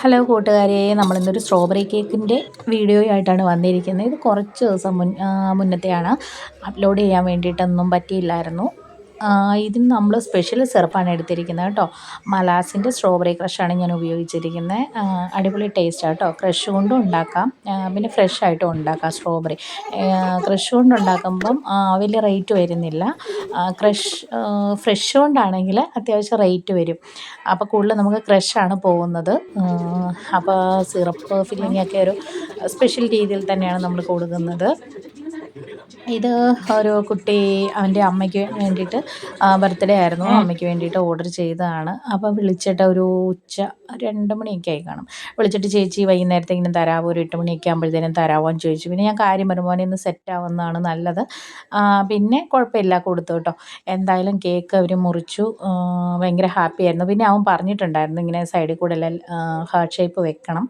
Hello കൂട്ടുകാരെ, നമ്മളിന്നൊരു strawberry കേക്കിൻ്റെ video ആയിട്ടാണ് വന്നിരിക്കുന്നത്. ഇത് കുറച്ച് ദിവസം മുന്നത്തെയാണ്. അപ്ലോഡ് ചെയ്യാൻ വേണ്ടിയിട്ടൊന്നും പറ്റിയില്ലായിരുന്നു. ഇതിന് നമ്മൾ സ്പെഷ്യൽ സിറപ്പാണ് എടുത്തിരിക്കുന്നത് കേട്ടോ. മലാസിൻ്റെ സ്ട്രോബെറി ക്രഷാണ് ഞാൻ ഉപയോഗിച്ചിരിക്കുന്നത്. അടിപൊളി ടേസ്റ്റാണ് കേട്ടോ. ക്രഷ് കൊണ്ടും ഉണ്ടാക്കാം, പിന്നെ ഫ്രഷ് ആയിട്ടും ഉണ്ടാക്കാം സ്ട്രോബെറി. ക്രഷ് കൊണ്ട് ഉണ്ടാക്കുമ്പം വലിയ റേറ്റ് വരുന്നില്ല. ഫ്രഷ് കൊണ്ടാണെങ്കിൽ അത്യാവശ്യം റേറ്റ് വരും. അപ്പോൾ കൂടുതൽ നമുക്ക് ക്രഷാണ് പോകുന്നത്. അപ്പോൾ സിറപ്പ് ഫില്ലിങ്ങൊക്കെ ഒരു സ്പെഷ്യൽ രീതിയിൽ തന്നെയാണ് നമ്മൾ കൊടുക്കുന്നത്. ഇത് ഒരു കുട്ടി അവൻ്റെ അമ്മയ്ക്ക് വേണ്ടിയിട്ട് ബർത്ത്ഡേ ആയിരുന്നു, അമ്മയ്ക്ക് വേണ്ടിയിട്ട് ഓർഡർ ചെയ്തതാണ്. അപ്പോൾ വിളിച്ചിട്ട് ഒരു ഉച്ച 2 മണിയൊക്കെ ആയി കാണും. വിളിച്ചിട്ട് ചേച്ചി വൈകുന്നേരത്തേക്കിനും തരാമോ, ഒരു 8 മണിയൊക്കെ ആകുമ്പോഴത്തേനും തരാമോ എന്ന് ചോദിച്ചു. പിന്നെ ഞാൻ കാര്യം പറഞ്ഞു, മോനെ ഇന്ന് സെറ്റാവുന്നതാണ് നല്ലത്. പിന്നെ കുഴപ്പമില്ല, കൊടുത്തു കേട്ടോ. എന്തായാലും കേക്ക് അവർ മുറിച്ചു. ഭയങ്കര ഹാപ്പി ആയിരുന്നു. പിന്നെ അവൻ പറഞ്ഞിട്ടുണ്ടായിരുന്നു ഇങ്ങനെ സൈഡിൽ കൂടെ എല്ലാം ഹാർട്ട് ഷേപ്പ് വെക്കണം.